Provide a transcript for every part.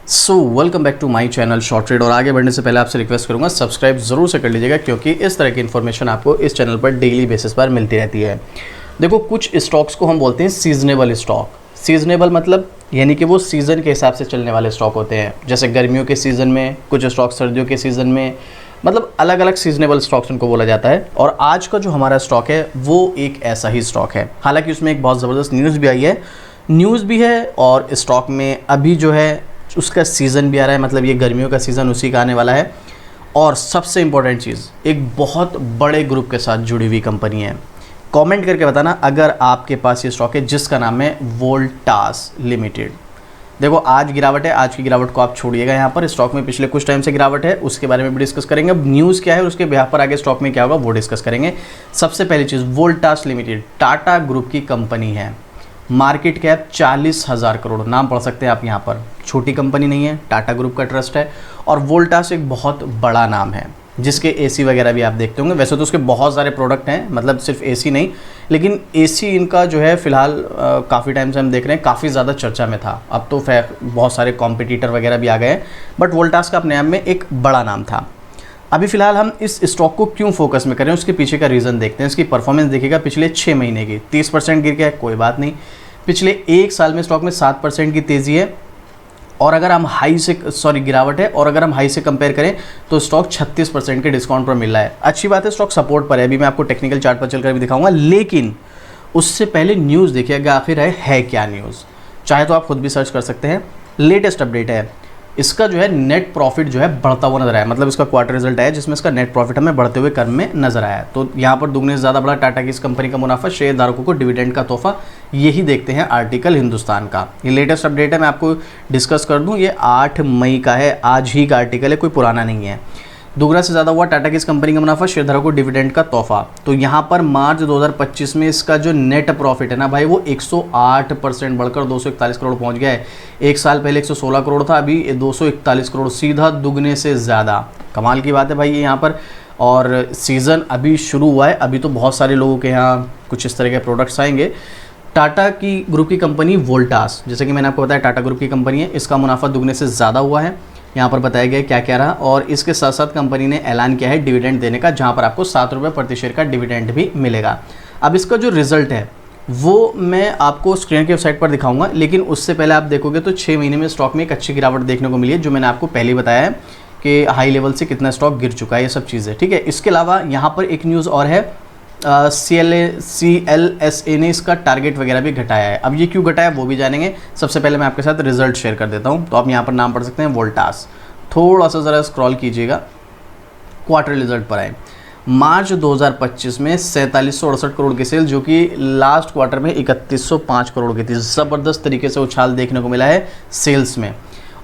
Welcome back to my channel short trade. और आगे बढ़ने से पहले आपसे रिक्वेस्ट करूंगा सब्सक्राइब ज़रूर से कर लीजिएगा, क्योंकि इस तरह की इन्फॉर्मेशन आपको इस चैनल पर डेली बेसिस पर मिलती रहती है। देखो, कुछ स्टॉक्स को हम बोलते हैं सीजनेबल स्टॉक। सीजनेबल मतलब यानी कि वो सीज़न के हिसाब से चलने वाले स्टॉक होते हैं। जैसे गर्मियों के सीज़न में कुछ स्टॉक, सर्दियों के सीज़न में, मतलब अलग अलग सीजनेबल स्टॉक्स उनको बोला जाता है। और आज का जो हमारा स्टॉक है वो एक ऐसा ही स्टॉक है। हालांकि उसमें एक बहुत ज़बरदस्त न्यूज़ भी है और स्टॉक में अभी जो है उसका सीज़न भी आ रहा है, मतलब ये गर्मियों का सीज़न उसी का आने वाला है। और सबसे इम्पोर्टेंट चीज़, एक बहुत बड़े ग्रुप के साथ जुड़ी हुई कंपनी है। कमेंट करके बताना अगर आपके पास ये स्टॉक है, जिसका नाम है वोल्टास लिमिटेड। देखो, आज गिरावट है, आज की गिरावट को आप छोड़िएगा। यहाँ पर स्टॉक में पिछले कुछ टाइम से गिरावट है, उसके बारे में भी डिस्कस करेंगे। अब न्यूज़ क्या है और उसके बिहाफ पर आगे स्टॉक में क्या होगा वो डिस्कस करेंगे। सबसे पहली चीज़, वोल्टास लिमिटेड टाटा ग्रुप की कंपनी है। मार्केट कैप 40,000 करोड़, नाम पढ़ सकते हैं आप यहाँ पर। छोटी कंपनी नहीं है, टाटा ग्रुप का ट्रस्ट है। और वोल्टास एक बहुत बड़ा नाम है, जिसके एसी वगैरह भी आप देखते होंगे। वैसे तो उसके बहुत सारे प्रोडक्ट हैं, मतलब सिर्फ एसी नहीं, लेकिन एसी इनका जो है फ़िलहाल काफ़ी टाइम से हम देख रहे हैं काफ़ी ज़्यादा चर्चा में था। अब तो बहुत सारे कॉम्पिटिटर वगैरह भी आ गए हैं, बट वोल्टास का अपने आप में एक बड़ा नाम था। अभी फ़िलहाल हम इस स्टॉक को क्यों फोकस में करें, उसके पीछे का रीज़न देखते हैं। इसकी परफॉर्मेंस देखिएगा पिछले 6 महीने की, 30% गिर गया है, कोई बात नहीं। पिछले 1 साल में स्टॉक में 7% की तेज़ी है। और अगर हम गिरावट है, और अगर हम हाई से कंपेयर करें तो स्टॉक 36% के डिस्काउंट पर मिल रहा है। अच्छी बात है, स्टॉक सपोर्ट पर है। अभी मैं आपको टेक्निकल चार्ट पर चलकर भी दिखाऊंगा, लेकिन उससे पहले न्यूज़ देखिएगा आखिर है क्या न्यूज़। चाहे तो आप खुद भी सर्च कर सकते हैं। लेटेस्ट अपडेट है, इसका जो है नेट प्रॉफिट जो है बढ़ता हुआ नजर आया। मतलब इसका क्वार्टर रिजल्ट आया जिसमें इसका नेट प्रॉफिट हमें बढ़ते हुए क्रम में नजर आया। तो यहाँ पर दुगने से ज़्यादा बड़ा टाटा की इस कंपनी का मुनाफा, शेयरधारकों को डिविडेंड का तोहफा, यही देखते हैं आर्टिकल हिंदुस्तान का। ये लेटेस्ट अपडेट है, मैं आपको डिस्कस कर दूँ। ये 8 मई का है, आज ही का आर्टिकल है, कोई पुराना नहीं है। दुगना से ज़्यादा हुआ टाटा की इस कंपनी का मुनाफा, शेयरधारकों को डिविडेंड का तोहफा। तो यहाँ पर मार्च 2025 में इसका जो नेट प्रॉफिट है ना भाई, वो 108% बढ़कर 241 करोड़ पहुँच गया है। 1 साल पहले 116 करोड़ था, अभी 241 करोड़, सीधा दुगने से ज़्यादा। कमाल की बात है भाई ये यहाँ पर। और सीज़न अभी शुरू हुआ है, अभी तो बहुत सारे लोगों के यहाँ कुछ इस तरह के प्रोडक्ट्स आएंगे। टाटा की ग्रुप की कंपनी वोल्टास, जैसे कि मैंने आपको बताया टाटा ग्रुप की कंपनी है, इसका मुनाफा दुगने से ज़्यादा हुआ है। यहाँ पर बताया गया क्या क्या रहा। और इसके साथ साथ कंपनी ने ऐलान किया है डिविडेंड देने का, जहाँ पर आपको 7 रुपये प्रति शेयर का डिविडेंड भी मिलेगा। अब इसका जो रिजल्ट है वो मैं आपको स्क्रीन के वेबसाइट पर दिखाऊंगा, लेकिन उससे पहले आप देखोगे तो 6 महीने में स्टॉक में एक अच्छी गिरावट देखने को मिली है, जो मैंने आपको पहले ही बताया है कि हाई लेवल से कितना स्टॉक गिर चुका है, ये सब चीज़ें। ठीक है, इसके अलावा यहाँ पर एक न्यूज़ और है, CLSA ने इसका टारगेट वगैरह भी घटाया है। अब ये क्यों घटाया वो भी जानेंगे। सबसे पहले मैं आपके साथ रिजल्ट शेयर कर देता हूँ। तो आप यहाँ पर नाम पढ़ सकते हैं वोल्टास। थोड़ा सा ज़रा स्क्रॉल कीजिएगा, क्वार्टर रिजल्ट पर आए। मार्च 2025 में 4768 करोड़ की सेल, जो कि लास्ट क्वार्टर में 3105 करोड़ की थी। ज़बरदस्त तरीके से उछाल देखने को मिला है सेल्स में।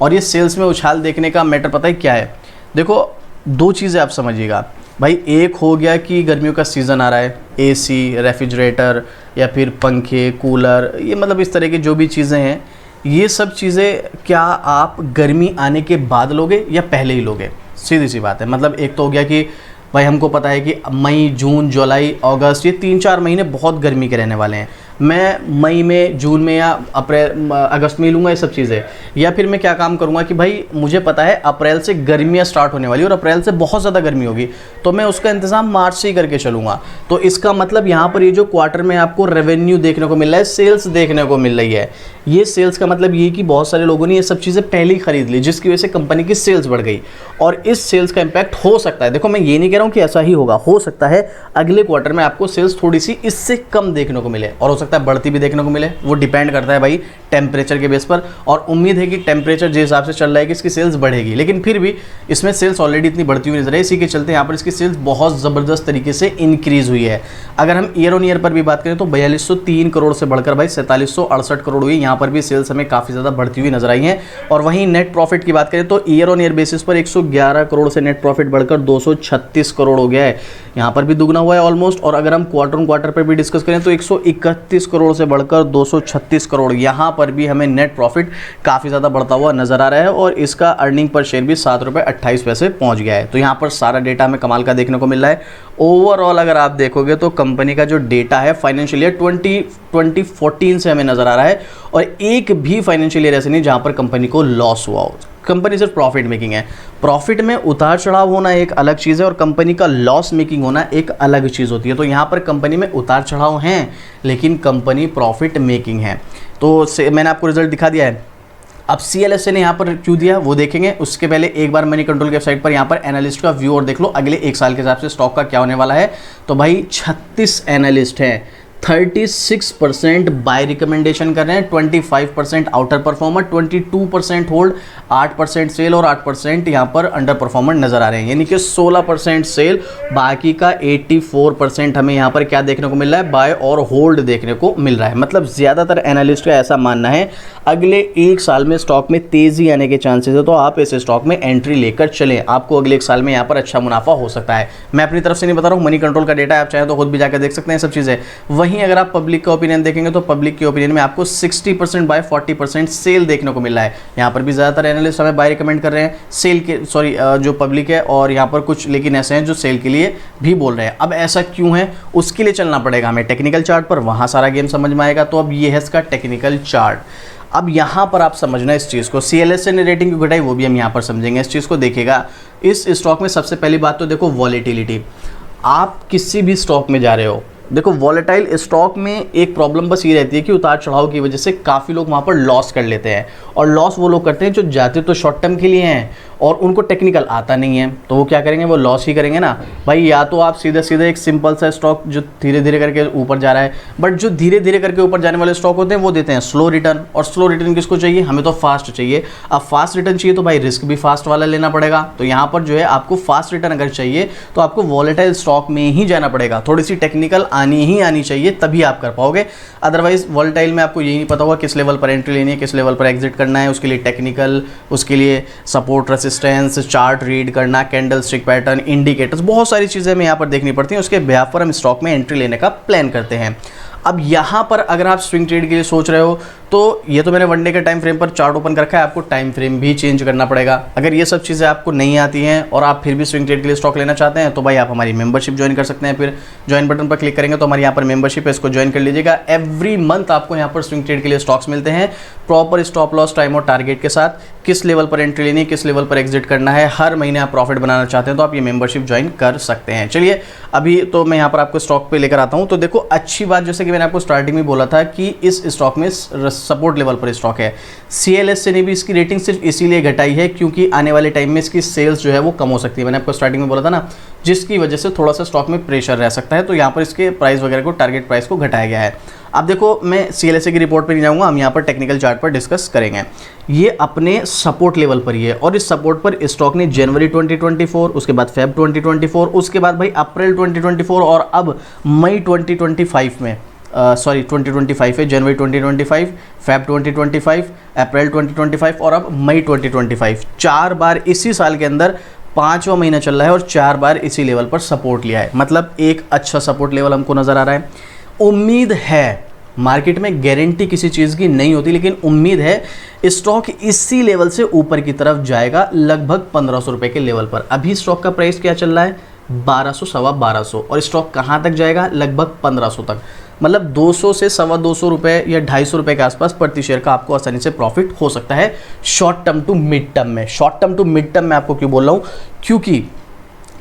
और ये सेल्स में उछाल देखने का मैटर पता है क्या है? देखो, 2 चीज़ें आप समझिएगा भाई। एक हो गया कि गर्मियों का सीज़न आ रहा है, एसी, रेफ्रिजरेटर या फिर पंखे, कूलर, ये मतलब इस तरह की जो भी चीज़ें हैं, ये सब चीज़ें क्या आप गर्मी आने के बाद लोगे या पहले ही लोगे? सीधी सी बात है। मतलब एक तो हो गया कि भाई हमको पता है कि मई, जून, जुलाई, अगस्त, ये 3-4 महीने बहुत गर्मी के रहने वाले हैं। मैं मई में, जून में या अगस्त में ही लूँगा ये सब चीज़ें। या फिर मैं क्या काम करूँगा कि भाई मुझे पता है अप्रैल से गर्मियाँ स्टार्ट होने वाली और अप्रैल से बहुत ज़्यादा गर्मी होगी, तो मैं उसका इंतज़ाम मार्च से ही करके चलूँगा। तो इसका मतलब यहाँ पर ये जो क्वार्टर में आपको रेवेन्यू देखने को मिल रहा है, सेल्स देखने को मिल रही है, ये सेल्स का मतलब ये कि बहुत सारे लोगों ने ये सब चीज़ें पहले ही खरीद ली, जिसकी वजह से कंपनी की सेल्स बढ़ गई। और इस सेल्स का इम्पैक्ट हो सकता है, देखो मैं ये नहीं कह रहा हूँ कि ऐसा ही होगा, हो सकता है अगले क्वार्टर में आपको सेल्स थोड़ी सी इससे कम देखने को मिले, और हो सकता है बढ़ती भी देखने को मिले। वो डिपेंड करता है भाई टेम्परेचर के बेस पर। और उम्मीद है कि टेम्परेचर जिस हिसाब से चल रहा है कि इसकी सेल्स बढ़ेगी, लेकिन फिर भी इसमें सेल्स ऑलरेडी इतनी बढ़ती हुई नजर है, इसी के चलते यहाँ पर इसकी सेल्स बहुत ज़बरदस्त तरीके से इंक्रीज़ हुई है। अगर हम ईयर ऑन ईयर पर भी बात करें तो 4203 करोड़ से बढ़कर भाई 4768 करोड़ हुई। यहाँ पर भी सेल्स हमें काफ़ी ज़्यादा बढ़ती हुई नजर आई हैं। और वहीं नेट प्रॉफिट की बात करें तो ईयर ऑन ईयर बेसिस पर 111 करोड़ से नेट प्रॉफिट बढ़कर 236 करोड़ हो गया है। यहाँ पर भी दुगना हुआ है ऑलमोस्ट। और अगर हम क्वार्टर ऑन क्वार्टर पर भी डिस्कस करें तो 131 करोड़ से बढ़कर 236 करोड़, यहाँ पर भी हमें नेट प्रॉफिट काफ़ी ज़्यादा बढ़ता हुआ नजर आ रहा है। और इसका अर्निंग पर शेयर भी 7 रुपये 28 पैसे पहुँच गया है। तो यहाँ पर सारा डेटा हमें कमाल का देखने को मिल रहा है। ओवरऑल अगर आप देखोगे तो कंपनी का जो डेटा है फाइनेंशियल ईयर 2014 से हमें नज़र आ रहा है, और एक भी फाइनेंशियल ईयर ऐसे नहीं जहाँ पर कंपनी को लॉस हुआ हो। कंपनी सिर्फ प्रॉफिट मेकिंग है। प्रॉफिट में उतार चढ़ाव होना एक अलग चीज़ है और कंपनी का लॉस मेकिंग होना एक अलग चीज़ होती है। तो यहाँ पर कंपनी में उतार चढ़ाव हैं लेकिन कंपनी प्रॉफिट मेकिंग है। तो मैंने आपको रिजल्ट दिखा दिया है। अब CLSA ने यहाँ पर क्यों दिया वो देखेंगे, उसके पहले एक बार मनी कंट्रोल की वेबसाइट पर यहाँ पर एनालिस्ट का व्यू और देख लो अगले एक साल के हिसाब से स्टॉक का क्या होने वाला है। तो भाई 36 एनालिस्ट हैं, 36% बाय रिकमेंडेशन कर रहे हैं, 25% आउटर परफॉर्मर, 22% होल्ड, 8% सेल और 8% यहाँ पर अंडर परफॉर्मर नजर आ रहे हैं। यानी कि 16% सेल, बाकी का 84% हमें यहाँ पर क्या देखने को मिल रहा है, बाय और होल्ड देखने को मिल रहा है। मतलब ज़्यादातर एनालिस्ट का ऐसा मानना है अगले एक साल में स्टॉक में तेज़ी आने के चांसेस है, तो आप इस स्टॉक में एंट्री लेकर चलें, आपको अगले एक साल में यहाँ पर अच्छा मुनाफा हो सकता है। मैं अपनी तरफ से नहीं बता रहा हूँ, मनी कंट्रोल का डेटा है, आप चाहें तो खुद भी जाकर देख सकते हैं सब चीज़ें। वहीं अगर आप पब्लिक का ओपिनियन देखेंगे तो पब्लिक के ओपिनियन में आपको 60% बाय 40% सेल देखने को मिल रहा है। यहाँ पर भी ज़्यादातर एनालिस्ट हमें बाय रिकमेंड कर रहे हैं सेल के, जो पब्लिक है, और यहाँ पर कुछ लेकिन ऐसे हैं जो सेल के लिए भी बोल रहे हैं। अब ऐसा क्यों है उसके लिए चलना पड़ेगा हमें टेक्निकल चार्ट पर, वहाँ सारा गेम समझ में आएगा। तो अब ये है इसका टेक्निकल चार्ट। अब यहाँ पर आप समझना इस चीज़ को, CLSA ने रेटिंग क्यों घटाई वो भी हम यहाँ पर समझेंगे। इस चीज़ को देखिएगा, इस स्टॉक में सबसे पहली बात तो देखो वॉलेटिलिटी। आप किसी भी स्टॉक में जा रहे हो, देखो वॉलेटाइल स्टॉक में एक प्रॉब्लम बस ये रहती है कि उतार चढ़ाव की वजह से काफ़ी लोग वहाँ पर लॉस कर लेते हैं, और लॉस वो लोग करते हैं जो जाते तो शॉर्ट टर्म के लिए हैं और उनको टेक्निकल आता नहीं है, तो वो क्या करेंगे, वो लॉस ही करेंगे ना भाई। या तो आप सीधे सीधे एक सिंपल सा स्टॉक जो धीरे धीरे करके ऊपर जा रहा है, बट जो धीरे धीरे करके ऊपर जाने वाले स्टॉक होते हैं वो देते हैं स्लो रिटर्न, और स्लो रिटर्न किसको चाहिए, हमें तो फास्ट चाहिए। अब फास्ट रिटर्न चाहिए तो भाई रिस्क भी फास्ट वाला लेना पड़ेगा। तो यहाँ पर जो है आपको फास्ट रिटर्न अगर चाहिए तो आपको वॉलेटाइल स्टॉक में ही जाना पड़ेगा, थोड़ी सी टेक्निकल आनी चाहिए तभी आप कर पाओगे। अदरवाइज वॉलेटाइल में आपको यही नहीं पता होगा किस लेवल पर एंट्री लेनी है, किस लेवल पर एग्जिट करना है, उसके लिए टेक्निकल, उसके लिए सपोर्ट रेसिस्टेंस चार्ट रीड करना, कैंडल स्टिक पैटर्न, इंडिकेटर्स, बहुत सारी चीज़ें हमें यहाँ पर देखनी पड़ती हैं। उसके बिहाफ पर हम स्टॉक में एंट्री लेने का प्लान करते हैं। अब यहाँ पर अगर आप स्विंग ट्रेड के लिए सोच रहे हो तो ये तो मैंने वन डे के टाइम फ्रेम पर चार्ट ओपन कर रखा है, आपको टाइम फ्रेम भी चेंज करना पड़ेगा। अगर ये सब चीज़ें आपको नहीं आती हैं और आप फिर भी स्विंग ट्रेड के लिए स्टॉक लेना चाहते हैं तो भाई आप हमारी मेंबरशिप ज्वाइन कर सकते हैं। फिर ज्वाइन बटन पर क्लिक करेंगे तो हमारे यहाँ पर मेंबरशिप है, इसको ज्वाइन कर लीजिएगा। एवरी मंथ आपको यहाँ पर स्विंग ट्रेड के लिए स्टॉक्स मिलते हैं प्रॉपर स्टॉप लॉस टाइम और टारगेट के साथ, किस लेवल पर एंट्री लेनी है, किस लेवल पर एग्जिट करना है। हर महीने आप प्रॉफिट बनाना चाहते हैं तो आप ये मेंबरशिप ज्वाइन कर सकते हैं। चलिए अभी तो मैं यहाँ पर आपको स्टॉक पे लेकर आता हूँ। तो देखो अच्छी बात, जैसे कि मैंने आपको स्टार्टिंग में बोला था कि इस स्टॉक में सपोर्ट लेवल पर स्टॉक है। CLSA ने भी इसकी रेटिंग सिर्फ इसीलिए घटाई है क्योंकि आने वाले टाइम में इसकी सेल्स जो है वो कम हो सकती है। मैंने आपको स्टार्टिंग में बोला था ना, जिसकी वजह से थोड़ा सा स्टॉक में प्रेशर रह सकता है, तो यहाँ पर इसके प्राइस वगैरह को, टारगेट प्राइस को घटाया गया है। अब देखो मैं CLSA की रिपोर्ट पर नहीं जाऊँगा, हम यहाँ पर टेक्निकल चार्ट पर डिस्कस करेंगे। ये अपने सपोर्ट लेवल पर ही है और इस सपोर्ट पर स्टॉक ने जनवरी 2024, उसके बाद फेब 2024, उसके बाद भाई अप्रैल 2024 और अब मई 2025 में 2025 है, जनवरी 2025, फेब 2025, अप्रैल 2025 और अब मई 2025, 4 बार इसी साल के अंदर 5वां महीना चल रहा है और 4 बार इसी लेवल पर सपोर्ट लिया है। मतलब एक अच्छा सपोर्ट लेवल हमको नज़र आ रहा है। उम्मीद है, मार्केट में गारंटी किसी चीज़ की नहीं होती, लेकिन उम्मीद है स्टॉक इसी लेवल से ऊपर की तरफ जाएगा, लगभग 1500 रुपये के लेवल पर। अभी स्टॉक का प्राइस क्या चल रहा है, 1200, सवा 1200, और स्टॉक कहाँ तक जाएगा, लगभग 1500 तक। मतलब 200 से सवा 200 रुपये या 250 रुपये के आसपास प्रति शेयर का आपको आसानी से प्रॉफिट हो सकता है short term to mid term में। Short term to mid term में आपको क्यों बोल रहा हूँ, क्योंकि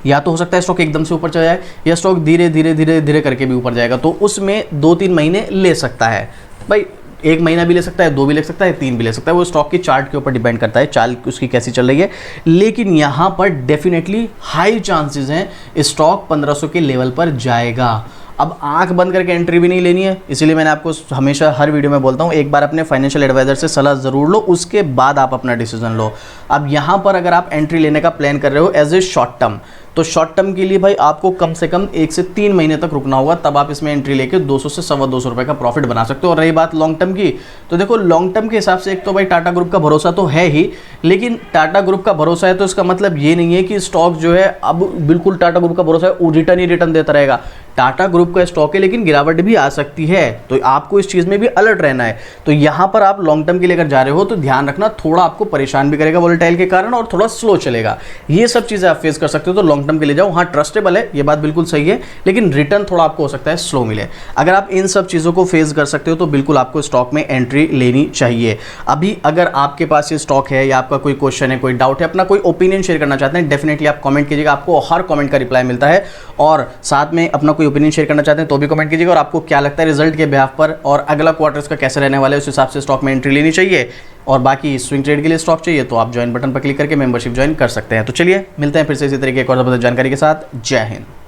या तो हो सकता है स्टॉक एकदम से ऊपर चला जाए या स्टॉक धीरे धीरे धीरे धीरे करके भी ऊपर जाएगा, तो उसमें 2-3 महीने ले सकता है भाई। 1 महीना भी ले सकता है, 2 भी ले सकता है, 3 भी ले सकता है, वो स्टॉक की चार्ट के ऊपर डिपेंड करता है, चाल उसकी कैसी चल रही है। लेकिन यहाँ पर डेफिनेटली हाई चांसेस हैं स्टॉक 1500 के लेवल पर जाएगा। अब आंख बंद करके एंट्री भी नहीं लेनी है, इसीलिए मैंने आपको हमेशा हर वीडियो में बोलता हूँ एक बार अपने फाइनेंशियल एडवाइजर से सलाह ज़रूर लो, उसके बाद आप अपना डिसीजन लो। अब यहाँ पर अगर आप एंट्री लेने का प्लान कर रहे हो एज ए शॉर्ट टर्म, तो शॉर्ट टर्म के लिए भाई आपको कम से कम 1 से 3 महीने तक रुकना होगा, तब आप इसमें एंट्री लेके 200 से सवा 200 रुपये का प्रॉफिट बना सकते हो। और रही बात लॉन्ग टर्म की, तो देखो लॉन्ग टर्म के हिसाब से एक तो भाई टाटा ग्रुप का भरोसा तो है ही, लेकिन टाटा ग्रुप का भरोसा है तो इसका मतलब ये नहीं है कि स्टॉक जो है अब बिल्कुल टाटा ग्रुप का भरोसा है रिटर्न ही रिटर्न देता रहेगा। टाटा ग्रुप का स्टॉक है लेकिन गिरावट भी आ सकती है, तो आपको इस चीज़ में भी अलर्ट रहना है। तो यहाँ पर आप लॉन्ग टर्म के लिए अगर जा रहे हो तो ध्यान रखना, थोड़ा आपको परेशान भी करेगा वोलेटाइल के कारण और थोड़ा स्लो चलेगा। ये सब चीज़ें आप फेस कर सकते हो, तो लॉन्ग टर्म के लिए जाओ। हाँ, ट्रस्टेबल है, ये बात बिल्कुल सही है, लेकिन रिटर्न थोड़ा आपको हो सकता है स्लो मिले। अगर आप इन सब चीज़ों को फेस कर सकते हो तो बिल्कुल आपको स्टॉक में एंट्री लेनी चाहिए। अभी अगर आपके पास ये स्टॉक है या आपका कोई क्वेश्चन है, कोई डाउट है, अपना कोई ओपिनियन शेयर करना चाहते हैं, डेफिनेटली आप कमेंट कीजिएगा, आपको हर कमेंट का रिप्लाई मिलता है। और साथ में अपना कोई ओपिनियन शेयर करना चाहते हैं तो भी कमेंट कीजिएगा, और आपको क्या लगता है रिजल्ट के बिहाफ पर और अगला क्वार्टर इसका कैसे रहने वाला है, उस हिसाब से स्टॉक में एंट्री लेनी चाहिए। और बाकी स्विंग ट्रेड के लिए स्टॉक चाहिए तो आप ज्वाइन बटन पर क्लिक करके मेंबरशिप ज्वाइन कर सकते हैं। तो चलिए मिलते हैं फिर से इसी तरीके एक और ज़बरदस्त जानकारी के साथ। जय हिंद।